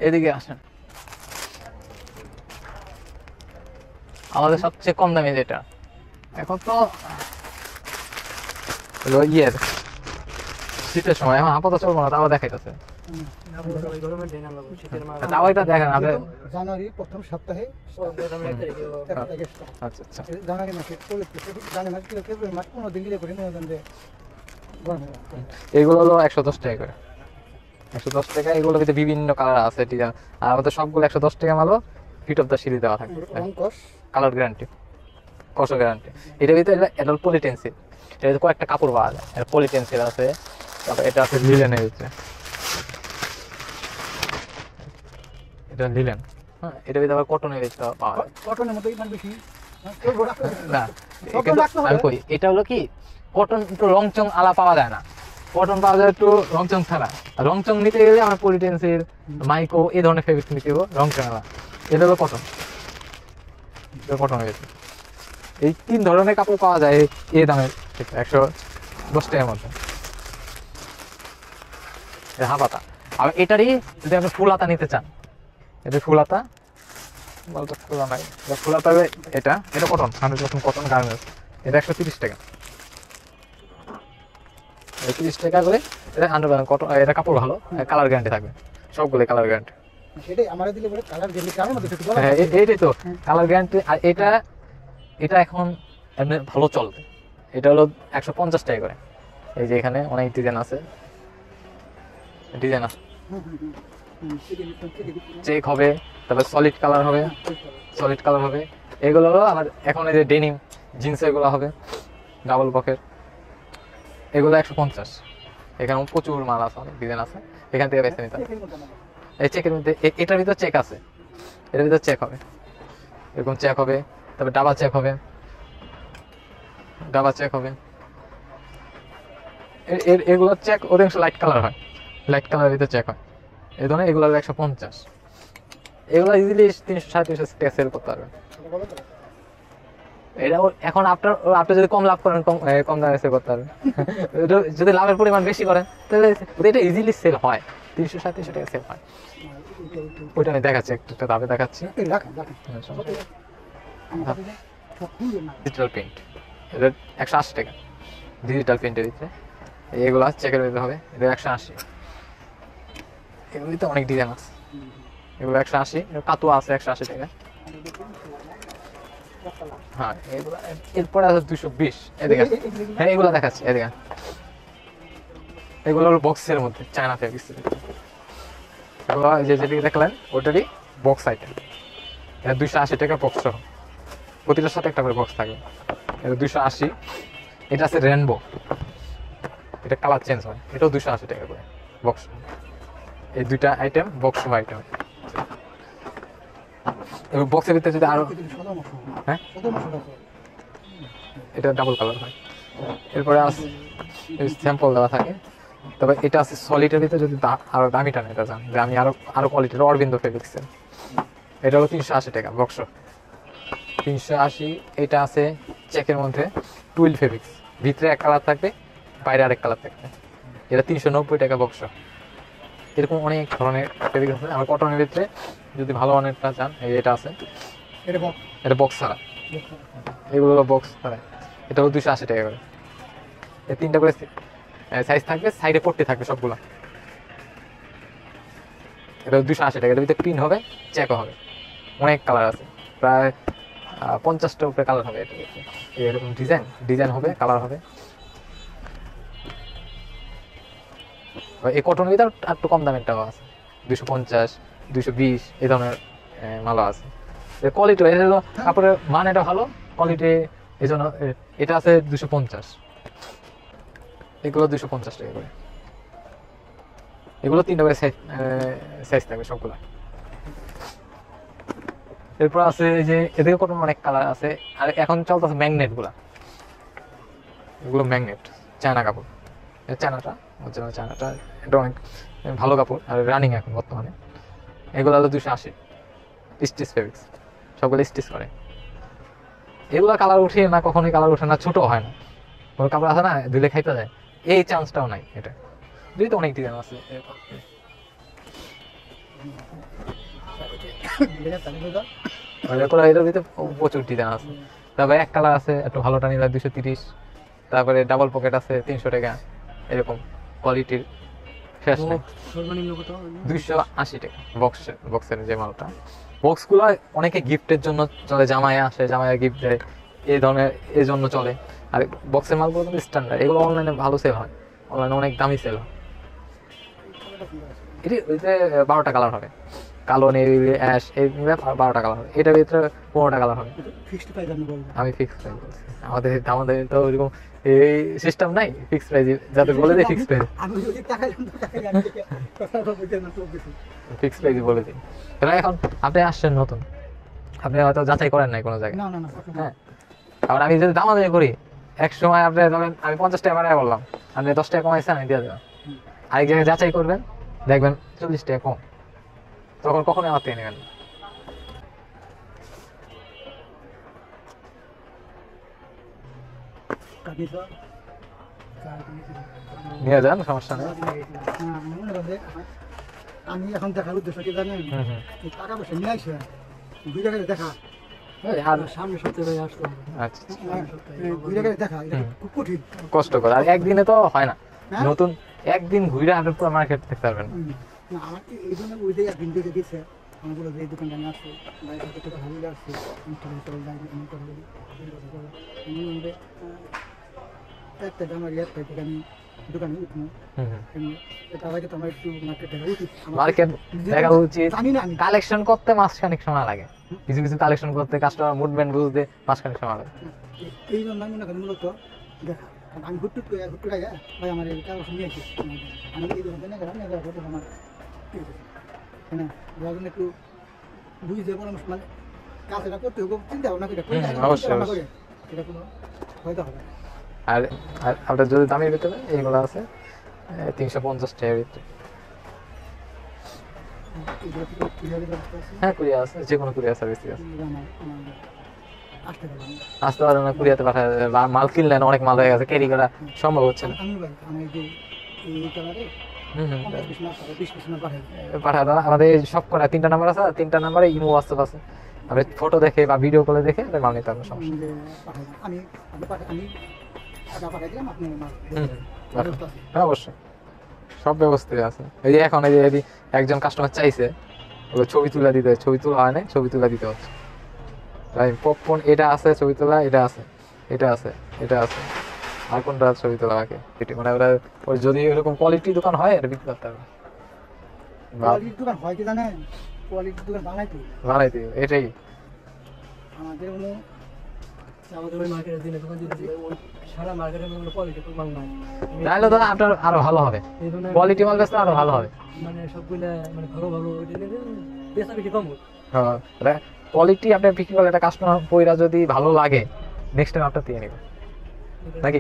এদিকে আসেন। আমাদের সবচেয়ে কম দামি যেটা এখন তো ইয়ের শীতের সময়, এখন আপাতত চলবো না, তাও দেখাইতেছে। তাও এটা দেখেন আপনি জানুয়ারি প্রথম সপ্তাহে আচ্ছা আচ্ছা জানুয়ারি মাসে জানুয়ারি মাস ফেব্রুয়ারি মাস 15 দিন করে গরম হয়। এগুলো হলো 110 টাকা করে, 110 টাকা। এগুলোর ভিতরে বিভিন্ন কালার আছে, ঠিক আছে। আর আমাদের সবগুলো 110 টাকা মালও ফিট অফ দ্য সিরিজ দেওয়া থাকবে, কালার গ্যারান্টি, কষ্ট গ্যারান্টি। এটার ভিতরে এটা পলিটেন্সিল, এর ভিতরে কয়েকটা কাপড় পাওয়া যায়। এটা পলিটেন্সিল আছে, তারপর এটা আছে লিলেনের ভিতরে, এটা লিলেন। হ্যাঁ, এটার ভিতরে আবার কটনের ভিতরে পাওয়া যায়। কটনের মতো ইমান বেশি না, আমি কই এটা হলো কি কটন একটু রংচং আলা পাওয়া যায় না, কটন পাওয়া যায় একটু রংচং ছাড়া। রংচং নিতে গেলে আমার পলিটেন্সিল, মাইকো এই ধরনের ফেব্রিক নিতে হবে, রংচং আলা। এটা হলো কটন, কটন হয়েছে। এই 3 ধরনের কাপড় পাওয়া যায় এই দামের, 110 টাকার মধ্যে। হাফ হাতা। আর এটারই যদি আপনি ফুল হাতা নিতে চান, এটা ফুল হাতা, বলতো খোলা নাই, ফুল হাতা হবে এটা, এটা কটন, 100% কটন গার্মেন্টস। এটা 130 টাকা, 30 টাকা করে। এটা 100% কটন, এটা কাপড় ভালো, কালার গ্যারান্টি থাকবে, সবগুলো কালার গ্যারান্টি। সেটাই আমারে দিলে বলে কালার গ্যারান্টি, কালার মধ্যে একটু বলা হ্যাঁ, এইটাই তো কালার গ্যারান্টি। আর এটা এখন এমনি ভালো চলবে। এটা হলো 150 টাকা করে। এই যে এখানে অনেক ডিজাইন আছে, চেক হবে, তারপর সলিড কালার হবে, সলিড কালার হবে। এগুলো হলো আমার এখন এই যে ডেনিম জিন্স, এগুলো হবে ডাবল পকেট, এগুলো 150। এখানে প্রচুর মাল আছে, অনেক ডিজাইন আছে, এখান থেকে বেছে নিতে। এই চেকের মধ্যে এটার ভিতরে চেক আছে, এটার ভিতরে চেক হবে, এরকম চেক হবে, তারপর ডাবা চেক হবে, ডাবা চেক হবে। এগুলো চেক অধিকাংশ লাইট কালার হয়, লাইট কালারের ভিতরে চেক হয়। এই ধরনের এগুলো 150। এগুলো ইজিলি 300-350 টাকা সেল করতে পারবেন। এটা এখন আপনি যদি কম লাভ করেন, কম দামে সেল করতে পারবেন। যদি লাভের পরিমাণ বেশি করেন তাহলে এটা ইজিলি সেল হয়, 300-350 টাকা সেল হয়। ওইটা আমি দেখাচ্ছি, একটা দামে দেখাচ্ছি। ডিজিটাল প্রিন্ট, এটা 180 টাকা ডিজিটাল প্রিন্টের ভিতরে। এগুলো চেকের ভিতরে হবে, এটা 180। এগুলিতে অনেক ডিজাইন আছে, এগুলো 180। কাতুয়া আছে 180 টাকা। হ্যাঁ, এগুলো এরপরে আছে 220। এদিকে হ্যাঁ, এগুলো দেখাচ্ছি, এদিকে এগুলো হলো বক্সের মধ্যে চায়না ফেব্রিক্স। এগুলো যেদিকে দেখলেন ওটারই বক্স আইটেম। এটা 280 টাকা বক্স সহ, প্রতিটার সাথে একটা করে বক্স থাকবে। এটা 280। এটা আছে রেনবো, এটা কালার চেঞ্জ হয়, এটাও 280 টাকা করে বক্স। এই দুইটা আইটেম বক্স আইটেম। এবং বক্সের ভিতরে যদি আরো, হ্যাঁ এটা ডাবল কালার হয়। এরপরে আছে স্যাম্পল দেওয়া থাকে। তবে এটা আছে সলিডের ভিতরে, যদি আরো দামিটা নেই এটা চান যে আমি আরো কোয়ালিটির অরবিন্দ ফেব্রিক্সের, এটা হলো 380 টাকা বক্স, 380। এটা আছে চেকের মধ্যে টুইল ফেব্রিক্স, ভিতরে এক কালার থাকবে, বাইরে আরেক কালার থাকবে। এটা 390 টাকা বক্স। এরকম অনেক ধরনের ফেব্রিক আছে। আমার কটনের ভিতরে যদি ভালো অনেকটা চান, এটা আছে, এটা বক্স ছাড়া, এগুলো বক্স ছাড়া। এটা হলো 280 টাকা করে। এই 3টা করে সাইজ থাকবে, সাইডে পট্টি থাকবে সবগুলো। এটা 280 টাকা। এটার ভিতরে প্রিন্ট হবে, চেকও হবে, অনেক কালার আছে, প্রায় 50টার উপরে কালার হবে। এটা এরকম ডিজাইন হবে, কালার হবে। এই কটনের ভিতরে আর একটু কম দামেরটাও আছে, 250, 220 এই ধরনের মালও আছে। কোয়ালিটি হলো কাপড়ের মান, এটা ভালো কোয়ালিটি, এই জন্য এটা আছে 250। এগুলো 250 টাকা করে। এগুলো 3টা করে সাইজ থাকবে সবগুলো। এরপর আছে যে এদিকে কটন অনেক কালার আছে। আর এখন চলতেছে ম্যাগনেট গুলা, এগুলো ম্যাগনেট চায়না কাপড়। চায়নাটা এটা অনেক ভালো কাপড়, আর রানিং এখন বর্তমানে। এগুলো হলো 280, স্টিচ ফেব্রিক্স, সবগুলো স্টিচ করে। এগুলো কালার উঠে না, কখনোই কালার উঠে না, ছোট হয় না। কোনো কাপড় আছে না ধুলে খাইতে যায়, এই চান্সটাও নাই। এটা যদি তো অনেক ডিজাইন আছে। এরপরে এটার ভিতরে প্রচুর ডিজাইন আছে। তারপরে এক কালার আছে একটু ভালোটা নিলে 230, তারপরে ডাবল পকেট আছে 300 টাকা, এরকম কোয়ালিটির শেষ নেই। সর্বনিম্ন কত? 280 টাকা বক্সের যে মালটা। বক্সগুলো অনেকে গিফটের জন্য চলে, জামাইয়া আসে, জামাইয়া গিফট দেয়, এই ধরনের এই জন্য চলে। আর বক্সের মালগুলো কিন্তু স্ট্যান্ডার্ড, এগুলো অনলাইনে ভালো সেল হয়, অনলাইনে অনেক দামি সেল হয়। এটি ওইতে 12টা কালার হবে, কালো, নীল, অ্যাশ, এই মিলে 12টা কালার হবে। এটার ভিতরে 15টা কালার হবে। ফিক্সড প্রাইস আপনি বলবেন? আমি ফিক্স প্রাইস বলছি, আমাদের তো ওইরকম এই সিস্টেম নাই ফিক্স প্রাইস, যাতে বলে দেয় ফিক্স প্রাইস, আমি যদি টাকা আমি কথা বলতে না তো কিছু ফিক্স প্রাইসই বলে দিই। কারণ এখন আপনি আসছেন নতুন, আপনি হয়তো যাচাই করেন নাই কোনো জায়গায়। না না না হ্যাঁ, কারণ আমি যদি দামাদামি করি, এক সময় আপনি ধরেন আমি 50 টাকা বাড়ায় বললাম, আপনি 10 টাকা কমাইছেন, আমি দিয়ে দেবেন। আরেক জায়গায় যাচাই করবেন, দেখবেন 40 টাকা কম, তখন কখনোই আমার থেকে নেবেন না। কাটি তো নিয়ে যান, সমস্যা নেই। আমি এখন দেখার উদ্দেশ্য কি জানেন? হুম হুম। এই টাকা পয়সা নিয়ে আসে দুই জায়গায় দেখা, আর সামনে সপ্তাহে আসতো, আচ্ছা, দুই জায়গায় দেখা, এটা খুব কঠিন। কষ্টকর, আর একদিনে তো হয় না। হ্যাঁ? নতুন একদিন ঘুরে আপনি পুরো মার্কেট দেখতে পারবেন না। না আমাকে এই জন্য ওই জায়গায় একদিন দেখে দিচ্ছে, আমি বলে যে এই দোকানটা আমি আসছি, বাইরে থেকে তো ভালো আসছি, আমি চলে যাই, আমি কথা বলি, একটা আমার একটা থেকে আমি দোকানে উঠবো, তার আগে তো আমার একটু মার্কেট দেখা উচিত। মার্কেট দেখা উচিত, জানি না আমি কালেকশন করতে মাসখানেক সময় লাগে, কিছু কিছু কালেকশন করতে কাস্টমার মুভমেন্ট বুঝতে মাসখানেক সময় লাগে। এই জন্য আমি মনে করি মূলত দেখা, কারণ আমি হুট করে ভাই আমার এই কাগজ নিয়ে এসেছি, আমি এই দোকানটা নিয়ে গেলাম, নিয়ে যাওয়ার পর আমার হ্যাঁ যার জন্য একটু বুঝতে পরামর্শ, মানে কাজটা করতে হবে, চিন্তা ভাবনা করে অবশ্যই, করে এটা কোনো হয়তো হবে না। আর আর আপনার যদি দামের ভিতরে এইগুলো আছে 350 টাকার ভিতরে। এগুলো কি কিভাবে ব্যবস্থা আছে? হ্যাঁ, কুরিয়ার আছে, যে কোনো কুরিয়ার সার্ভিস আছে। আমার আসতে পারলাম না। আসতে পারে না, কুরিয়াতে পাঠায়, বা মাল কিনলেন অনেক মাল হয়ে গেছে, ক্যারি করা সম্ভব হচ্ছে না। আমি ভাই আমি যে এই কালারে হুম হুম, 50 না 20 না পাঠাই, পাঠায় দাও। আমাদের এই সব করা 3টা নাম্বার আছে, 3টা নাম্বারে ইমো হোয়াটসঅ্যাপ আছে, আপনি ফটো দেখে বা ভিডিও কলে দেখে মাল নিতে পারবেন, সমস্যা নেই। পাঠাই আমি আমি টাকা পাঠাই দিলাম, আপনি মাল হুম হুম, ব্যবস্থা আছে। হ্যাঁ অবশ্যই, সব ব্যবস্থাই আছে। এই যে এখন এই যে যদি একজন কাস্টমার চাইছে ওগুলো ছবি তুলে দিতে, ছবি তোলা হয় না, ছবি তুলে দিতে হচ্ছে। তাই পপকর্ন এটা আছে, ছবি তোলা এটা আছে, এটা আছে, এটা আছে, আর কোনটা ছবি তোলা বাকি? এটি মানে ওরা ওই যদি এরকম কোয়ালিটি দোকান হয় এটা বিক্রি করতে হবে, কোয়ালিটির দোকান হয় কি জানেন? কোয়ালিটির দোকান বানাইতে বানাই দিও, এটাই। আমাদের কোনো আমাদের ওই মার্কেটের দিনে দোকান দিতে ওই সারা মার্কেটের মধ্যে কোয়ালিটি খুব মাল নাই, তাহলে তো আপনার আরো ভালো হবে, এই জন্য কোয়ালিটি মাল বেচলে আরো ভালো হবে। মানে সবগুলা মানে ভালো ভালো ওইটা নিলে বেচা বেশি কম হয়। হ্যাঁ, কোয়ালিটি আপনি বিক্রি করলে একটা কাস্টমার পয়রা যদি ভালো লাগে নেক্সট টাইম আপনার দিয়ে নেবে নাকি?